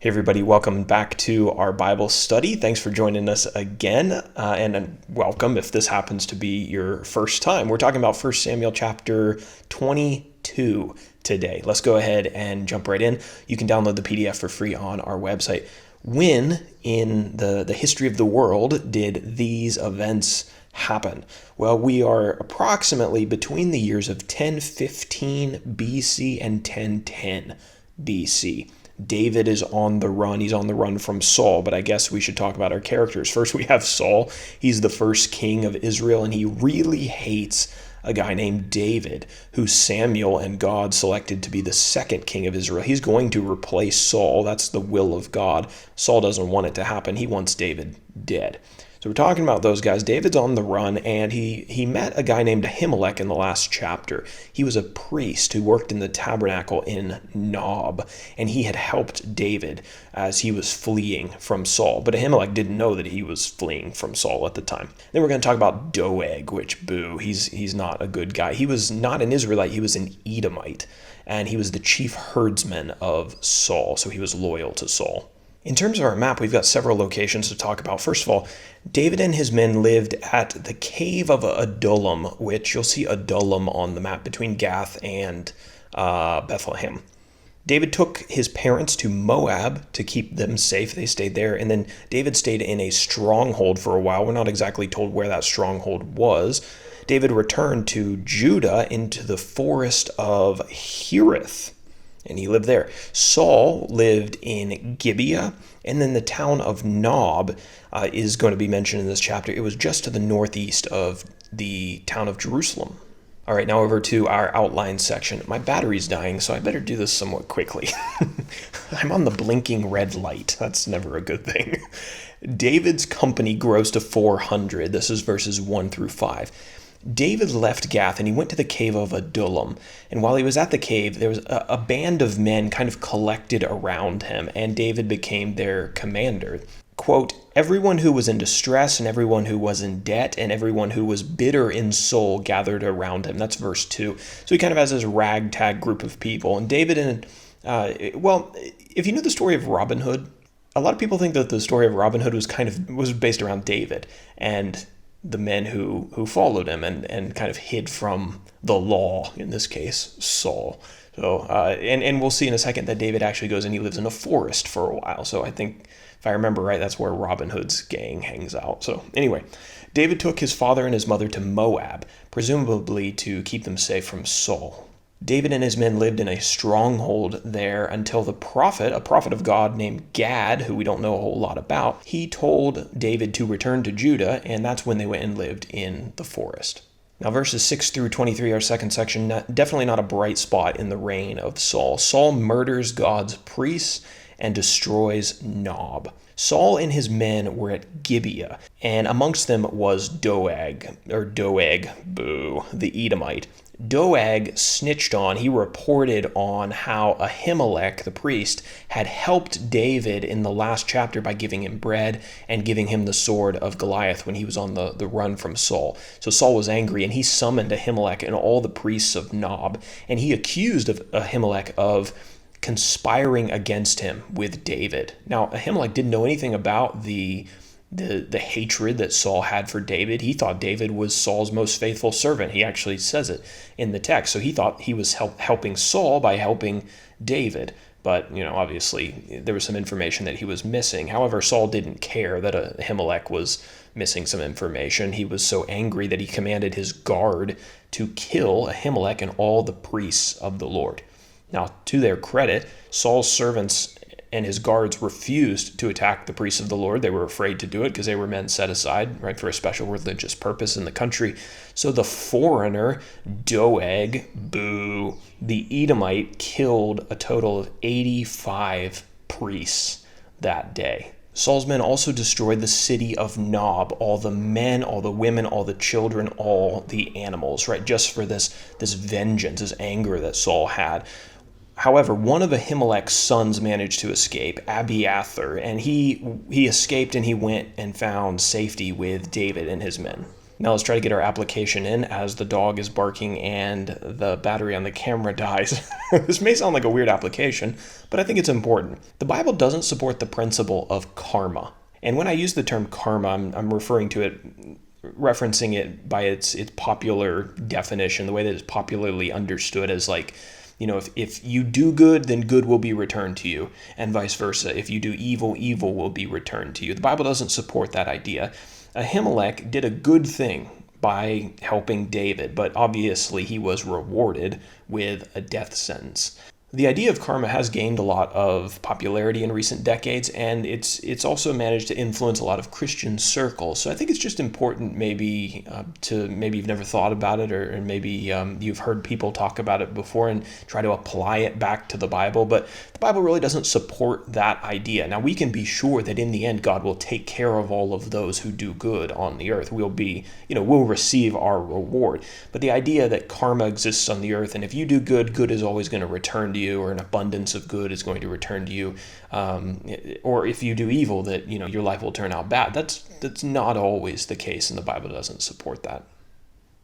Hey everybody, welcome back to our Bible study. Thanks for joining us again, and welcome if this happens to be your first time. We're talking about 1 Samuel chapter 22 today. Let's go ahead and jump right in. You can download the PDF for free on our website. When in the history of the world did these events happen? Well, we are approximately between the years of 1015 BC and 1010 BC. David is on the run. He's on the run from Saul, but I guess we should talk about our characters. First, we have Saul. He's the first king of Israel, and he really hates a guy named David, who Samuel and God selected to be the second king of Israel. He's going to replace Saul. That's the will of God. Saul doesn't want it to happen. He wants David dead. So we're talking about those guys. David's on the run, and he met a guy named Ahimelech in the last chapter. He was a priest who worked in the tabernacle in Nob, and he had helped David as he was fleeing from Saul. But Ahimelech didn't know that he was fleeing from Saul at the time. Then we're going to talk about Doeg, which, boo, he's not a good guy. He was not an Israelite. He was an Edomite, and he was the chief herdsman of Saul, so he was loyal to Saul. In terms of our map, we've got several locations to talk about. First of all, David and his men lived at the cave of Adullam, which you'll see Adullam on the map between Gath and Bethlehem. David took his parents to Moab to keep them safe. They stayed there. And then David stayed in a stronghold for a while. We're not exactly told where that stronghold was. David returned to Judah into the forest of Hereth, and he lived there. Saul lived in Gibeah, and then the town of Nob is going to be mentioned in this chapter. It was just to the northeast of the town of Jerusalem. All right, now over to our outline section. My battery's dying, so I better do this somewhat quickly. I'm on the blinking red light. That's never a good thing. David's company grows to 400. This is verses 1 through 5. David left Gath and he went to the cave of Adullam. And while he was at the cave, there was a band of men kind of collected around him, and David became their commander. Quote, everyone who was in distress and everyone who was in debt and everyone who was bitter in soul gathered around him. That's verse 2. So he kind of has this ragtag group of people. And David if you know the story of Robin Hood, a lot of people think that the story of Robin Hood was based around David and the men who followed him and kind of hid from the law, in this case, Saul. So, and we'll see in a second that David actually goes and he lives in a forest for a while. So I think, if I remember right, that's where Robin Hood's gang hangs out. So anyway, David took his father and his mother to Moab, presumably to keep them safe from Saul. David and his men lived in a stronghold there until a prophet of God named Gad, who we don't know a whole lot about, he told David to return to Judah, and that's when they went and lived in the forest. Now, verses 6 through 23, our second section, definitely not a bright spot in the reign of Saul. Saul murders God's priests and destroys Nob. Saul and his men were at Gibeah, and amongst them was Doeg, the Edomite. Doeg he reported on how Ahimelech, the priest, had helped David in the last chapter by giving him bread and giving him the sword of Goliath when he was on the run from Saul. So Saul was angry, and he summoned Ahimelech and all the priests of Nob, and he accused of Ahimelech of conspiring against him with David. Now, Ahimelech didn't know anything about the hatred that Saul had for David. He thought David was Saul's most faithful servant. He actually says it in the text. So he thought he was helping Saul by helping David. But, obviously there was some information that he was missing. However, Saul didn't care that Ahimelech was missing some information. He was so angry that he commanded his guard to kill Ahimelech and all the priests of the Lord. Now, to their credit, Saul's servants and his guards refused to attack the priests of the Lord. They were afraid to do it because they were men set aside, right, for a special religious purpose in the country. So the foreigner, Doeg, the Edomite, killed a total of 85 priests that day. Saul's men also destroyed the city of Nob, all the men, all the women, all the children, all the animals, right, just for this vengeance, this anger that Saul had. However, one of Ahimelech's sons managed to escape, Abiathar, and he escaped and he went and found safety with David and his men. Now let's try to get our application in as the dog is barking and the battery on the camera dies. This may sound like a weird application, but I think it's important. The Bible doesn't support the principle of karma. And when I use the term karma, I'm referring to it, referencing it by its popular definition, the way that it's popularly understood as like, if you do good, then good will be returned to you, and vice versa. If you do evil, evil will be returned to you. The Bible doesn't support that idea. Ahimelech did a good thing by helping David, but obviously he was rewarded with a death sentence. The idea of karma has gained a lot of popularity in recent decades, and it's also managed to influence a lot of Christian circles. So I think it's just important maybe maybe you've never thought about it, or maybe you've heard people talk about it before and try to apply it back to the Bible. But the Bible really doesn't support that idea. Now, we can be sure that in the end, God will take care of all of those who do good on the earth. We'll receive our reward. But the idea that karma exists on the earth, and if you do good, good is always going to return to you, or an abundance of good is going to return to you, or if you do evil, that your life will turn out bad. That's not always the case, and the Bible doesn't support that.